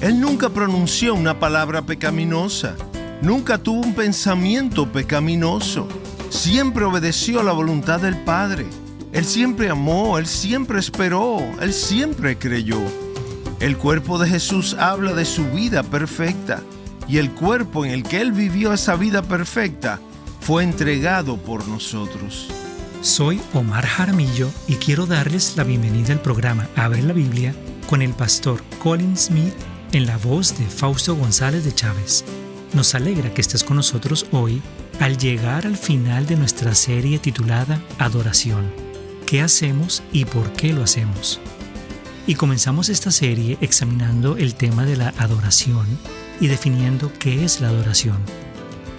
Él nunca pronunció una palabra pecaminosa, nunca tuvo un pensamiento pecaminoso, siempre obedeció a la voluntad del Padre. Él siempre amó, Él siempre esperó, Él siempre creyó. El cuerpo de Jesús habla de su vida perfecta, y el cuerpo en el que Él vivió esa vida perfecta fue entregado por nosotros. Soy Omar Jaramillo y quiero darles la bienvenida al programa Abre la Biblia con el pastor Colin Smith en la voz de Fausto González de Chávez. Nos alegra que estés con nosotros hoy al llegar al final de nuestra serie titulada Adoración. ¿Qué hacemos y por qué lo hacemos? Y comenzamos esta serie examinando el tema de la adoración y definiendo qué es la adoración.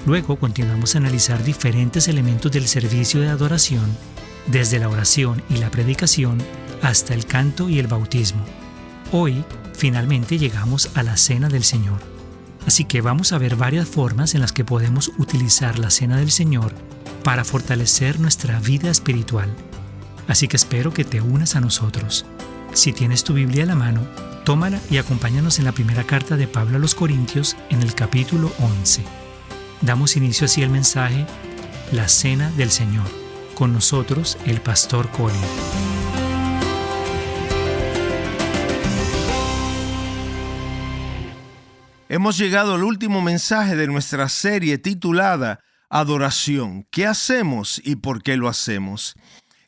Luego continuamos a analizar diferentes elementos del servicio de adoración, desde la oración y la predicación hasta el canto y el bautismo. Hoy, finalmente llegamos a la Cena del Señor. Así que vamos a ver varias formas en las que podemos utilizar la Cena del Señor para fortalecer nuestra vida espiritual. Así que espero que te unas a nosotros. Si tienes tu Biblia a la mano, tómala y acompáñanos en la primera carta de Pablo a los Corintios en el capítulo 11. Damos inicio así al mensaje, la Cena del Señor. Con nosotros, el pastor Colin. Hemos llegado al último mensaje de nuestra serie titulada Adoración. ¿Qué hacemos y por qué lo hacemos?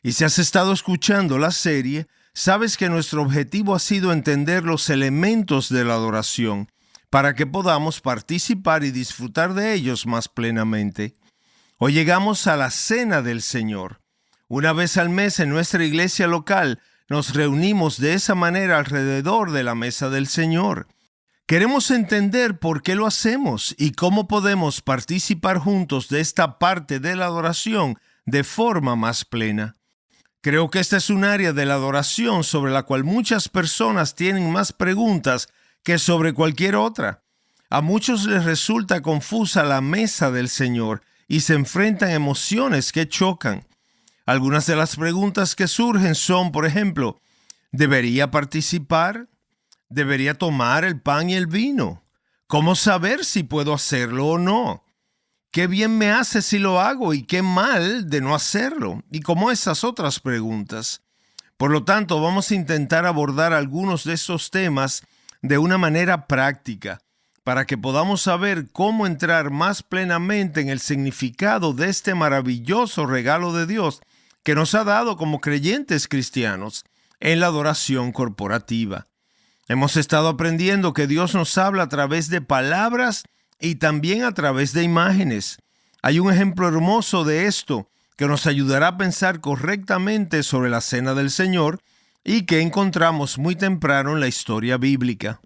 Y si has estado escuchando la serie, sabes que nuestro objetivo ha sido entender los elementos de la adoración para que podamos participar y disfrutar de ellos más plenamente. Hoy llegamos a la Cena del Señor. Una vez al mes en nuestra iglesia local nos reunimos de esa manera alrededor de la mesa del Señor. Queremos entender por qué lo hacemos y cómo podemos participar juntos de esta parte de la adoración de forma más plena. Creo que esta es un área de la adoración sobre la cual muchas personas tienen más preguntas que sobre cualquier otra. A muchos les resulta confusa la mesa del Señor y se enfrentan emociones que chocan. Algunas de las preguntas que surgen son, por ejemplo, ¿debería participar? ¿Debería tomar el pan y el vino? ¿Cómo saber si puedo hacerlo o no? ¿Qué bien me hace si lo hago y qué mal de no hacerlo? Y como esas otras preguntas. Por lo tanto, vamos a intentar abordar algunos de estos temas de una manera práctica, para que podamos saber cómo entrar más plenamente en el significado de este maravilloso regalo de Dios que nos ha dado como creyentes cristianos en la adoración corporativa. Hemos estado aprendiendo que Dios nos habla a través de palabras y también a través de imágenes. Hay un ejemplo hermoso de esto que nos ayudará a pensar correctamente sobre la Cena del Señor y que encontramos muy temprano en la historia bíblica.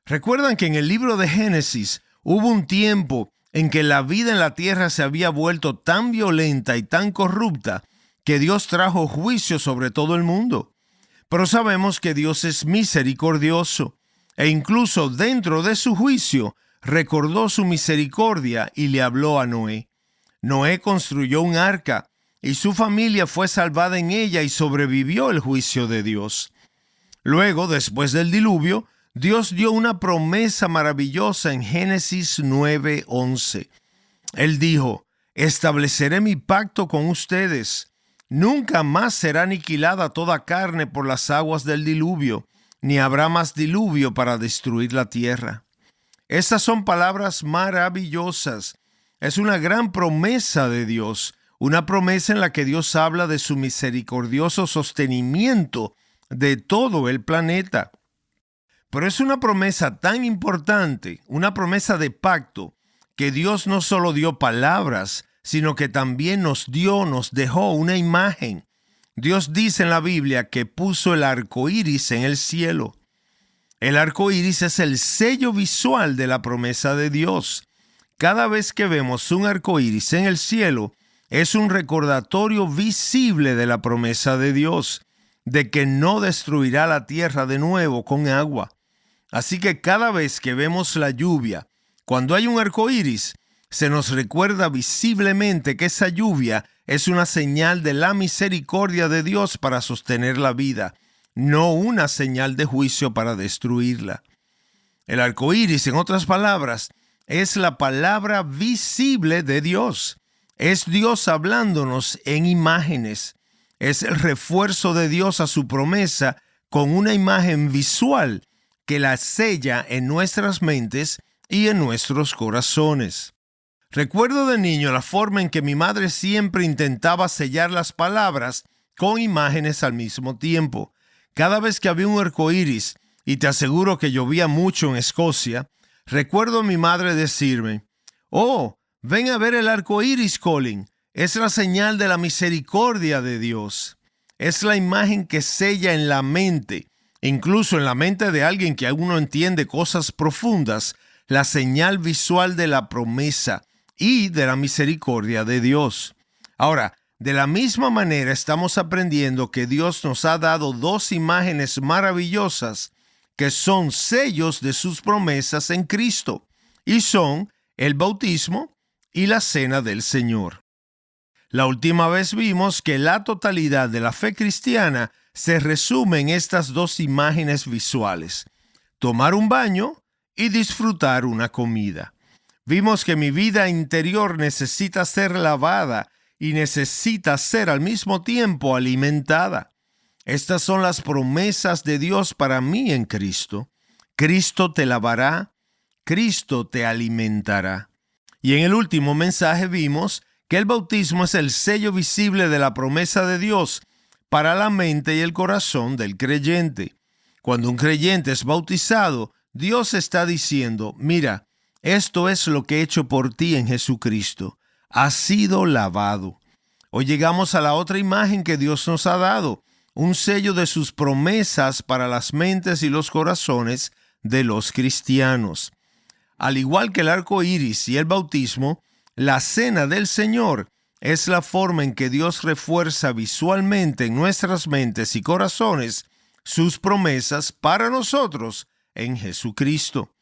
¿Recuerdan que en el libro de Génesis hubo un tiempo en que la vida en la tierra se había vuelto tan violenta y tan corrupta que Dios trajo juicio sobre todo el mundo? Pero sabemos que Dios es misericordioso e incluso dentro de su juicio recordó su misericordia y le habló a Noé. Noé construyó un arca y su familia fue salvada en ella y sobrevivió el juicio de Dios. Luego, después del diluvio, Dios dio una promesa maravillosa en Génesis 9:11. Él dijo, estableceré mi pacto con ustedes. Nunca más será aniquilada toda carne por las aguas del diluvio, ni habrá más diluvio para destruir la tierra. Estas son palabras maravillosas. Es una gran promesa de Dios, una promesa en la que Dios habla de su misericordioso sostenimiento de todo el planeta. Pero es una promesa tan importante, una promesa de pacto, que Dios no solo dio palabras, sino que también nos dejó una imagen. Dios dice en la Biblia que puso el arco iris en el cielo. El arco iris es el sello visual de la promesa de Dios. Cada vez que vemos un arco iris en el cielo, es un recordatorio visible de la promesa de Dios, de que no destruirá la tierra de nuevo con agua. Así que cada vez que vemos la lluvia, cuando hay un arco iris, se nos recuerda visiblemente que esa lluvia es una señal de la misericordia de Dios para sostener la vida, no una señal de juicio para destruirla. El arco iris, en otras palabras, es la palabra visible de Dios. Es Dios hablándonos en imágenes. Es el refuerzo de Dios a su promesa con una imagen visual que la sella en nuestras mentes y en nuestros corazones. Recuerdo de niño la forma en que mi madre siempre intentaba sellar las palabras con imágenes al mismo tiempo. Cada vez que había un arco iris, y te aseguro que llovía mucho en Escocia, recuerdo a mi madre decirme: «Oh, ven a ver el arco iris, Colin. Es la señal de la misericordia de Dios». Es la imagen que sella en la mente, incluso en la mente de alguien que aún no entiende cosas profundas, la señal visual de la promesa y de la misericordia de Dios. Ahora, de la misma manera estamos aprendiendo que Dios nos ha dado dos imágenes maravillosas que son sellos de sus promesas en Cristo, y son el bautismo y la cena del Señor. La última vez vimos que la totalidad de la fe cristiana se resume en estas dos imágenes visuales: tomar un baño y disfrutar una comida. Vimos que mi vida interior necesita ser lavada y necesita ser al mismo tiempo alimentada. Estas son las promesas de Dios para mí en Cristo. Cristo te lavará, Cristo te alimentará. Y en el último mensaje vimos que el bautismo es el sello visible de la promesa de Dios para la mente y el corazón del creyente. Cuando un creyente es bautizado, Dios está diciendo: mira, esto es lo que he hecho por ti en Jesucristo. Has sido lavado. Hoy llegamos a la otra imagen que Dios nos ha dado, un sello de sus promesas para las mentes y los corazones de los cristianos. Al igual que el arco iris y el bautismo, la cena del Señor es la forma en que Dios refuerza visualmente en nuestras mentes y corazones sus promesas para nosotros en Jesucristo.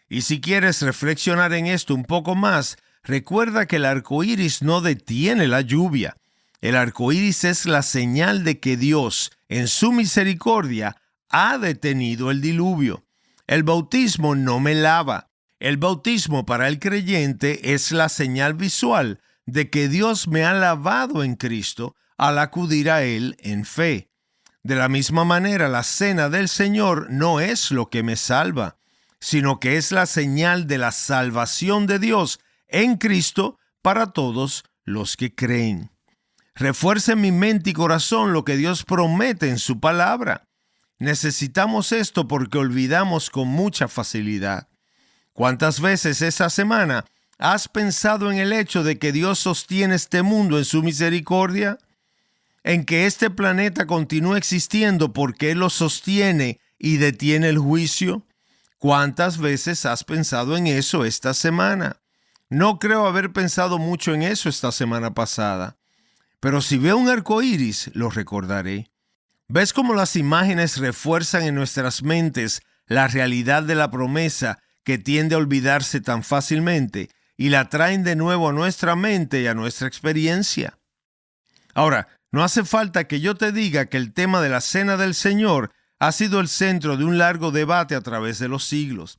Y si quieres reflexionar en esto un poco más, recuerda que el arco iris no detiene la lluvia. El arco iris es la señal de que Dios, en su misericordia, ha detenido el diluvio. El bautismo no me lava. El bautismo para el creyente es la señal visual de que Dios me ha lavado en Cristo al acudir a Él en fe. De la misma manera, la cena del Señor no es lo que me salva, sino que es la señal de la salvación de Dios en Cristo para todos los que creen. Refuerza en mi mente y corazón lo que Dios promete en su palabra. Necesitamos esto porque olvidamos con mucha facilidad. ¿Cuántas veces esta semana has pensado en el hecho de que Dios sostiene este mundo en su misericordia? En que este planeta continúa existiendo porque Él lo sostiene y detiene el juicio. ¿Cuántas veces has pensado en eso esta semana? No creo haber pensado mucho en eso esta semana pasada. Pero si veo un arco iris, lo recordaré. ¿Ves cómo las imágenes refuerzan en nuestras mentes la realidad de la promesa que tiende a olvidarse tan fácilmente y la traen de nuevo a nuestra mente y a nuestra experiencia? Ahora, no hace falta que yo te diga que el tema de la Cena del Señor ha sido el centro de un largo debate a través de los siglos.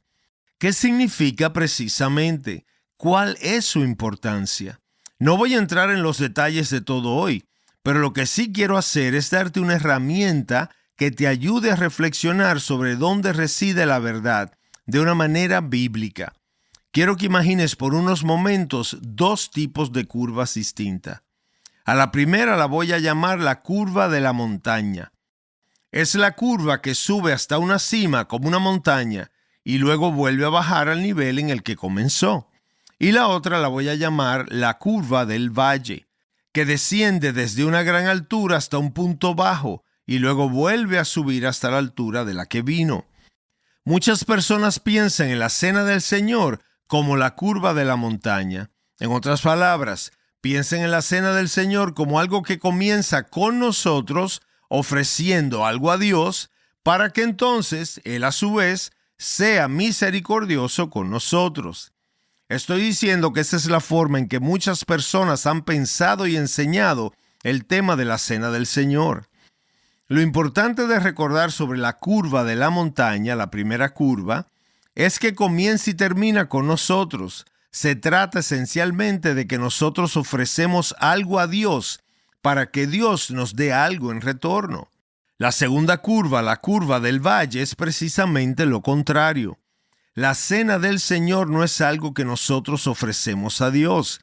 ¿Qué significa precisamente? ¿Cuál es su importancia? No voy a entrar en los detalles de todo hoy, pero lo que sí quiero hacer es darte una herramienta que te ayude a reflexionar sobre dónde reside la verdad de una manera bíblica. Quiero que imagines por unos momentos dos tipos de curvas distintas. A la primera la voy a llamar la curva de la montaña. Es la curva que sube hasta una cima como una montaña y luego vuelve a bajar al nivel en el que comenzó. Y la otra la voy a llamar la curva del valle, que desciende desde una gran altura hasta un punto bajo y luego vuelve a subir hasta la altura de la que vino. Muchas personas piensan en la Cena del Señor como la curva de la montaña. En otras palabras, piensen en la Cena del Señor como algo que comienza con nosotros ofreciendo algo a Dios para que entonces Él a su vez sea misericordioso con nosotros. Estoy diciendo que esa es la forma en que muchas personas han pensado y enseñado el tema de la Cena del Señor. Lo importante de recordar sobre la curva de la montaña, la primera curva, es que comienza y termina con nosotros. Se trata esencialmente de que nosotros ofrecemos algo a Dios para que Dios nos dé algo en retorno. La segunda curva, la curva del valle, es precisamente lo contrario. La cena del Señor no es algo que nosotros ofrecemos a Dios,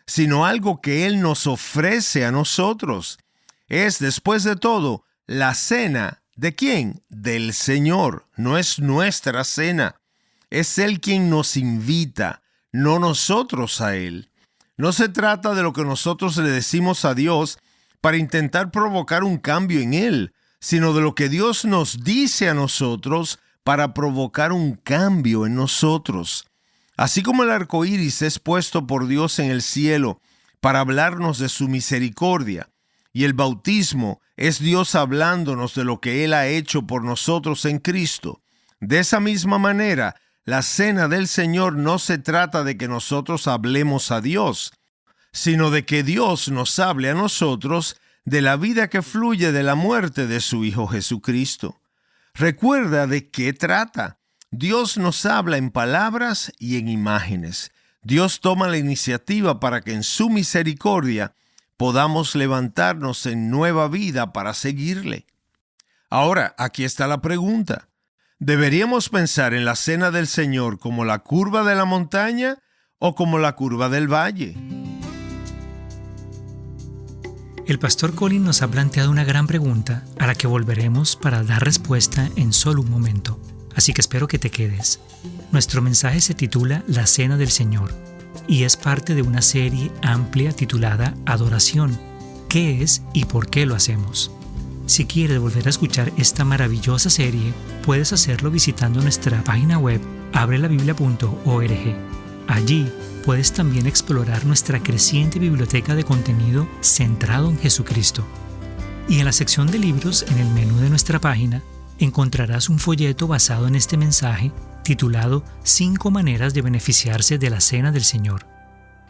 sino algo que Él nos ofrece a nosotros. Es, después de todo, la cena ¿de quién? Del Señor. No es nuestra cena. Es Él quien nos invita, no nosotros a Él. No se trata de lo que nosotros le decimos a Dios para intentar provocar un cambio en Él, sino de lo que Dios nos dice a nosotros para provocar un cambio en nosotros. Así como el arco iris es puesto por Dios en el cielo para hablarnos de su misericordia, y el bautismo es Dios hablándonos de lo que Él ha hecho por nosotros en Cristo, de esa misma manera, la cena del Señor no se trata de que nosotros hablemos a Dios, sino de que Dios nos hable a nosotros de la vida que fluye de la muerte de su Hijo Jesucristo. Recuerda de qué trata. Dios nos habla en palabras y en imágenes. Dios toma la iniciativa para que en su misericordia podamos levantarnos en nueva vida para seguirle. Ahora, aquí está la pregunta. ¿Deberíamos pensar en la cena del Señor como la curva de la montaña o como la curva del valle? El pastor Colin nos ha planteado una gran pregunta a la que volveremos para dar respuesta en solo un momento. Así que espero que te quedes. Nuestro mensaje se titula La Cena del Señor y es parte de una serie amplia titulada Adoración. ¿Qué es y por qué lo hacemos? Si quieres volver a escuchar esta maravillosa serie, puedes hacerlo visitando nuestra página web abrelabiblia.org. Allí puedes también explorar nuestra creciente biblioteca de contenido centrado en Jesucristo. Y en la sección de libros, en el menú de nuestra página, encontrarás un folleto basado en este mensaje titulado 5 maneras de beneficiarse de la Cena del Señor.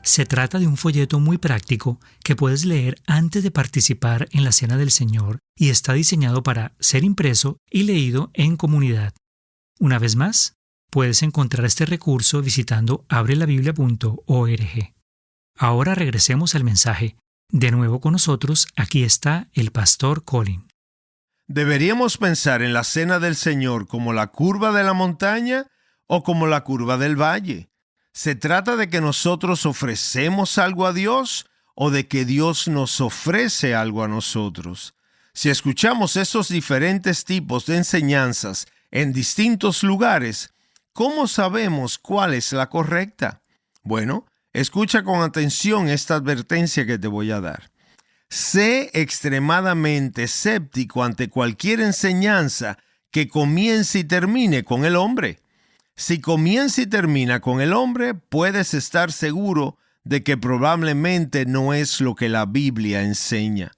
Se trata de un folleto muy práctico que puedes leer antes de participar en la Cena del Señor y está diseñado para ser impreso y leído en comunidad. Una vez más, puedes encontrar este recurso visitando abrelabiblia.org. Ahora regresemos al mensaje. De nuevo con nosotros, aquí está el pastor Colin. ¿Deberíamos pensar en la cena del Señor como la curva de la montaña o como la curva del valle? ¿Se trata de que nosotros ofrecemos algo a Dios o de que Dios nos ofrece algo a nosotros? Si escuchamos esos diferentes tipos de enseñanzas en distintos lugares, ¿cómo sabemos cuál es la correcta? Bueno, escucha con atención esta advertencia que te voy a dar. Sé extremadamente escéptico ante cualquier enseñanza que comience y termine con el hombre. Si comienza y termina con el hombre, puedes estar seguro de que probablemente no es lo que la Biblia enseña.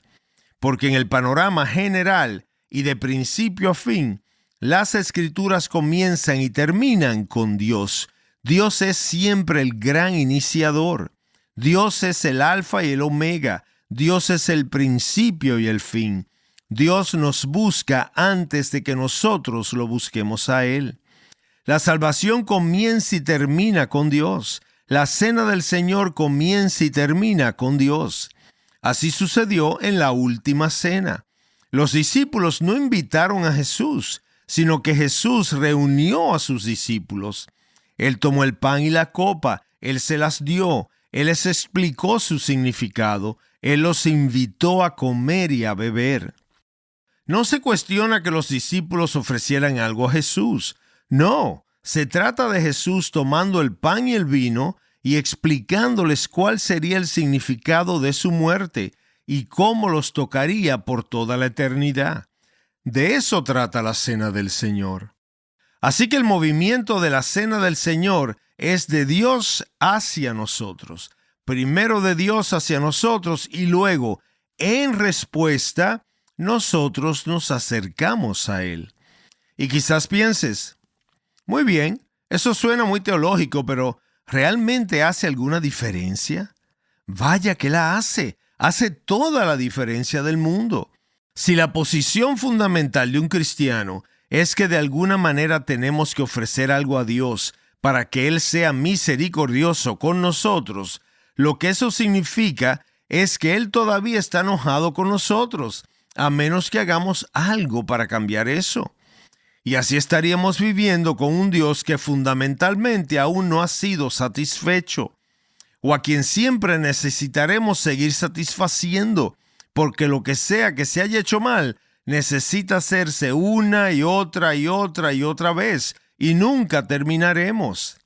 Porque en el panorama general y de principio a fin, las Escrituras comienzan y terminan con Dios. Dios es siempre el gran iniciador. Dios es el alfa y el omega. Dios es el principio y el fin. Dios nos busca antes de que nosotros lo busquemos a Él. La salvación comienza y termina con Dios. La cena del Señor comienza y termina con Dios. Así sucedió en la última cena. Los discípulos no invitaron a Jesús, sino que Jesús reunió a sus discípulos. Él tomó el pan y la copa, Él se las dio, Él les explicó su significado, Él los invitó a comer y a beber. No se cuestiona que los discípulos ofrecieran algo a Jesús. No, se trata de Jesús tomando el pan y el vino y explicándoles cuál sería el significado de su muerte y cómo los tocaría por toda la eternidad. De eso trata la Cena del Señor. Así que el movimiento de la Cena del Señor es de Dios hacia nosotros. Primero de Dios hacia nosotros y luego, en respuesta, nosotros nos acercamos a Él. Y quizás pienses, muy bien, eso suena muy teológico, pero ¿realmente hace alguna diferencia? Vaya que la hace. Hace toda la diferencia del mundo. Si la posición fundamental de un cristiano es que de alguna manera tenemos que ofrecer algo a Dios para que Él sea misericordioso con nosotros, lo que eso significa es que Él todavía está enojado con nosotros, a menos que hagamos algo para cambiar eso. Y así estaríamos viviendo con un Dios que fundamentalmente aún no ha sido satisfecho, o a quien siempre necesitaremos seguir satisfaciendo, porque lo que sea que se haya hecho mal necesita hacerse una y otra y otra y otra vez, y nunca terminaremos.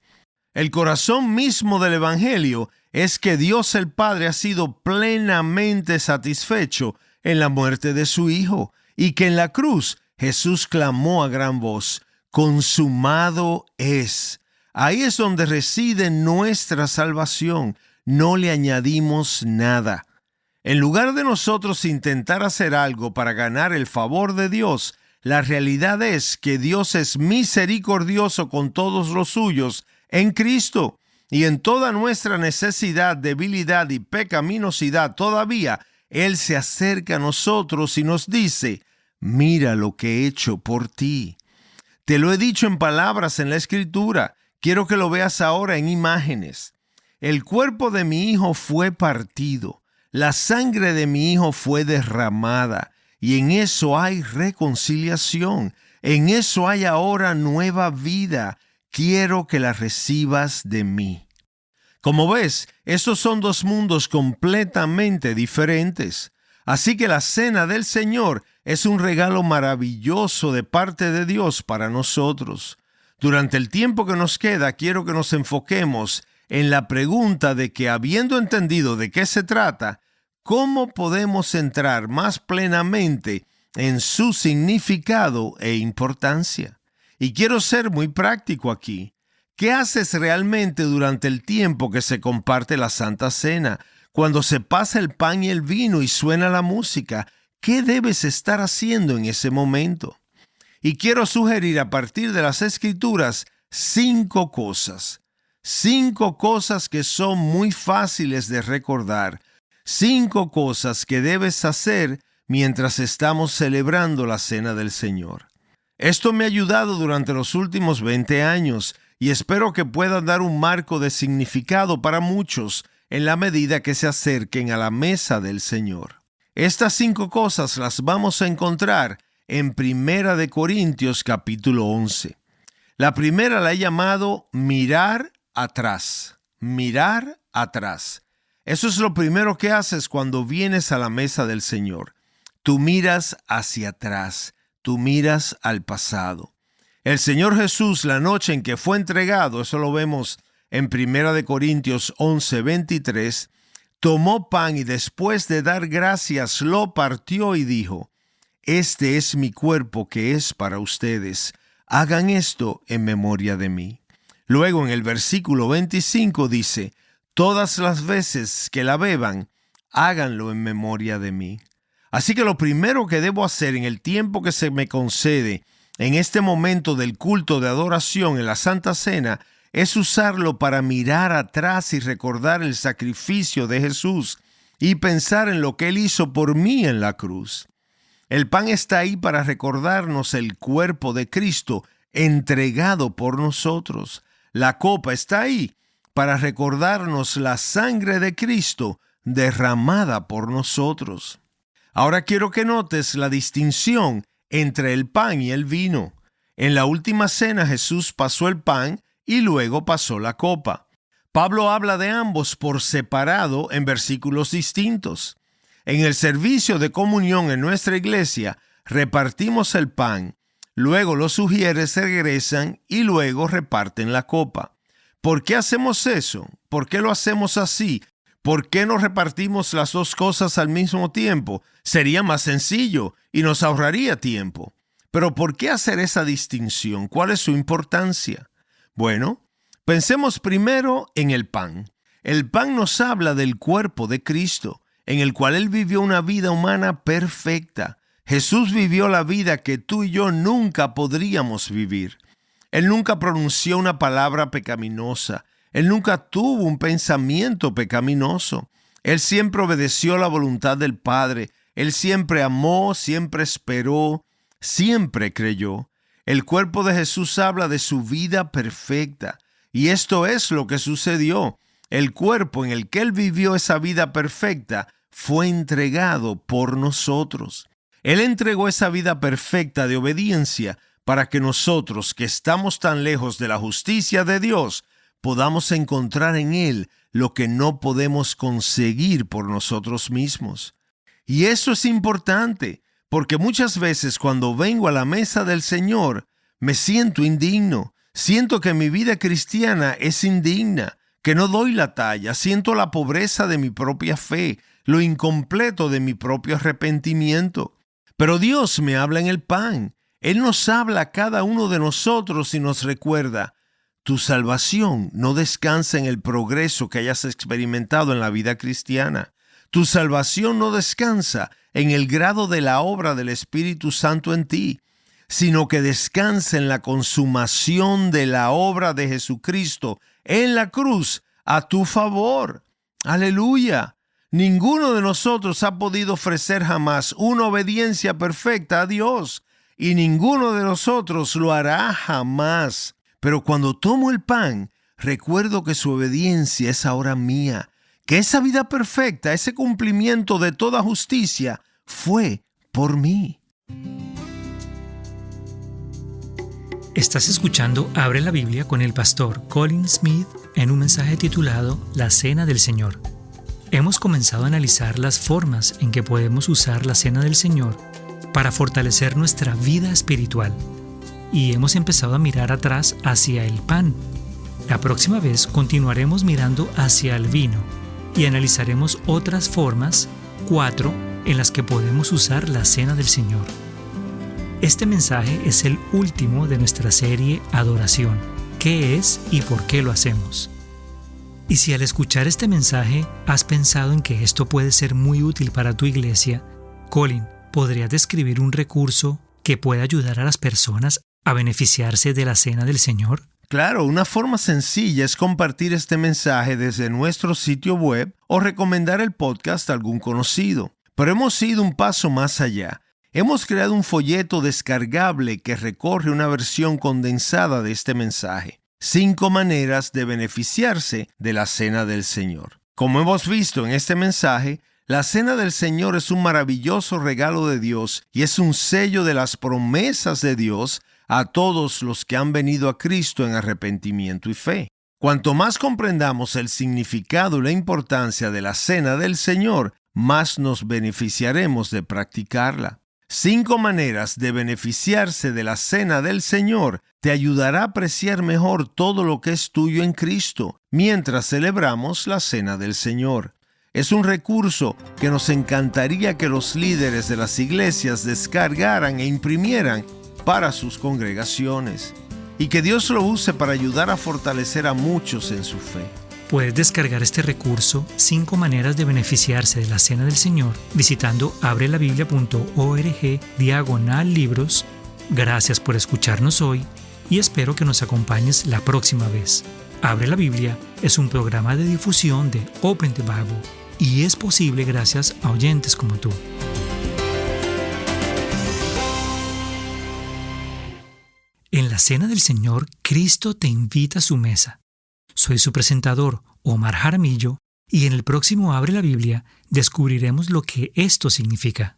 El corazón mismo del Evangelio es que Dios el Padre ha sido plenamente satisfecho en la muerte de su Hijo, y que en la cruz Jesús clamó a gran voz: consumado es. Ahí es donde reside nuestra salvación. No le añadimos nada. En lugar de nosotros intentar hacer algo para ganar el favor de Dios, la realidad es que Dios es misericordioso con todos los suyos en Cristo, y en toda nuestra necesidad, debilidad y pecaminosidad todavía, Él se acerca a nosotros y nos dice: mira lo que he hecho por ti. Te lo he dicho en palabras en la Escritura. Quiero que lo veas ahora en imágenes. El cuerpo de mi Hijo fue partido. La sangre de mi Hijo fue derramada. Y en eso hay reconciliación. En eso hay ahora nueva vida. Quiero que la recibas de mí. Como ves, estos son dos mundos completamente diferentes. Así que la cena del Señor es un regalo maravilloso de parte de Dios para nosotros. Durante el tiempo que nos queda, quiero que nos enfoquemos en la pregunta de que, habiendo entendido de qué se trata, ¿cómo podemos entrar más plenamente en su significado e importancia? Y quiero ser muy práctico aquí. ¿Qué haces realmente durante el tiempo que se comparte la Santa Cena? Cuando se pasa el pan y el vino y suena la música, ¿qué debes estar haciendo en ese momento? Y quiero sugerir a partir de las Escrituras 5 cosas. 5 cosas que son muy fáciles de recordar. 5 cosas que debes hacer mientras estamos celebrando la Cena del Señor. Esto me ha ayudado durante los últimos 20 años y espero que pueda dar un marco de significado para muchos en la medida que se acerquen a la mesa del Señor. Estas 5 cosas las vamos a encontrar en 1 Corintios capítulo 11. La primera la he llamado mirar atrás. Mirar atrás. Eso es lo primero que haces cuando vienes a la mesa del Señor. Tú miras hacia atrás. Tú miras al pasado. El Señor Jesús, la noche en que fue entregado, eso lo vemos en 1 Corintios 11:23, tomó pan y después de dar gracias lo partió y dijo: este es mi cuerpo que es para ustedes. Hagan esto en memoria de mí. Luego en el versículo 25 dice: todas las veces que la beban, háganlo en memoria de mí. Así que lo primero que debo hacer en el tiempo que se me concede en este momento del culto de adoración en la Santa Cena es usarlo para mirar atrás y recordar el sacrificio de Jesús y pensar en lo que Él hizo por mí en la cruz. El pan está ahí para recordarnos el cuerpo de Cristo entregado por nosotros. La copa está ahí para recordarnos la sangre de Cristo derramada por nosotros. Ahora quiero que notes la distinción entre el pan y el vino. En la última cena Jesús pasó el pan y luego pasó la copa. Pablo habla de ambos por separado en versículos distintos. En el servicio de comunión en nuestra iglesia repartimos el pan, luego los sugieres regresan y luego reparten la copa. ¿Por qué hacemos eso? ¿Por qué lo hacemos así? ¿Por qué no repartimos las dos cosas al mismo tiempo? Sería más sencillo y nos ahorraría tiempo. Pero ¿por qué hacer esa distinción? ¿Cuál es su importancia? Bueno, pensemos primero en el pan. El pan nos habla del cuerpo de Cristo, en el cual Él vivió una vida humana perfecta. Jesús vivió la vida que tú y yo nunca podríamos vivir. Él nunca pronunció una palabra pecaminosa. Él nunca tuvo un pensamiento pecaminoso. Él siempre obedeció la voluntad del Padre. Él siempre amó, siempre esperó, siempre creyó. El cuerpo de Jesús habla de su vida perfecta, y esto es lo que sucedió. El cuerpo en el que Él vivió esa vida perfecta fue entregado por nosotros. Él entregó esa vida perfecta de obediencia para que nosotros, que estamos tan lejos de la justicia de Dios, podamos encontrar en Él lo que no podemos conseguir por nosotros mismos. Y eso es importante, porque muchas veces cuando vengo a la mesa del Señor, me siento indigno, siento que mi vida cristiana es indigna, que no doy la talla, siento la pobreza de mi propia fe, lo incompleto de mi propio arrepentimiento. Pero Dios me habla en el pan. Él nos habla a cada uno de nosotros y nos recuerda: tu salvación no descansa en el progreso que hayas experimentado en la vida cristiana. Tu salvación no descansa en el grado de la obra del Espíritu Santo en ti, sino que descansa en la consumación de la obra de Jesucristo en la cruz a tu favor. ¡Aleluya! Ninguno de nosotros ha podido ofrecer jamás una obediencia perfecta a Dios, y ninguno de nosotros lo hará jamás. Pero cuando tomo el pan, recuerdo que su obediencia es ahora mía, que esa vida perfecta, ese cumplimiento de toda justicia, fue por mí. Estás escuchando Abre la Biblia con el pastor Colin Smith en un mensaje titulado La Cena del Señor. Hemos comenzado a analizar las formas en que podemos usar la Cena del Señor para fortalecer nuestra vida espiritual, y hemos empezado a mirar atrás hacia el pan. La próxima vez continuaremos mirando hacia el vino y analizaremos otras formas, 4, en las que podemos usar la Cena del Señor. Este mensaje es el último de nuestra serie Adoración. ¿Qué es y por qué lo hacemos? Y si al escuchar este mensaje has pensado en que esto puede ser muy útil para tu iglesia, Colin, ¿podrías describir un recurso que pueda ayudar a las personas a beneficiarse de la Cena del Señor? Claro, una forma sencilla es compartir este mensaje desde nuestro sitio web o recomendar el podcast a algún conocido. Pero hemos ido un paso más allá. Hemos creado un folleto descargable que recorre una versión condensada de este mensaje. 5 maneras de beneficiarse de la Cena del Señor. Como hemos visto en este mensaje, la Cena del Señor es un maravilloso regalo de Dios y es un sello de las promesas de Dios a todos los que han venido a Cristo en arrepentimiento y fe. Cuanto más comprendamos el significado y la importancia de la Cena del Señor, más nos beneficiaremos de practicarla. 5 maneras de beneficiarse de la Cena del Señor te ayudará a apreciar mejor todo lo que es tuyo en Cristo mientras celebramos la Cena del Señor. Es un recurso que nos encantaría que los líderes de las iglesias descargaran e imprimieran para sus congregaciones, y que Dios lo use para ayudar a fortalecer a muchos en su fe. Puedes descargar este recurso 5 maneras de beneficiarse de la Cena del Señor visitando abrelabiblia.org/libros. Gracias por escucharnos hoy y espero que nos acompañes la próxima vez. Abre la Biblia es un programa de difusión de Open the Bible y es posible gracias a oyentes como tú. En la Cena del Señor, Cristo te invita a su mesa. Soy su presentador, Omar Jaramillo, y en el próximo Abre la Biblia descubriremos lo que esto significa.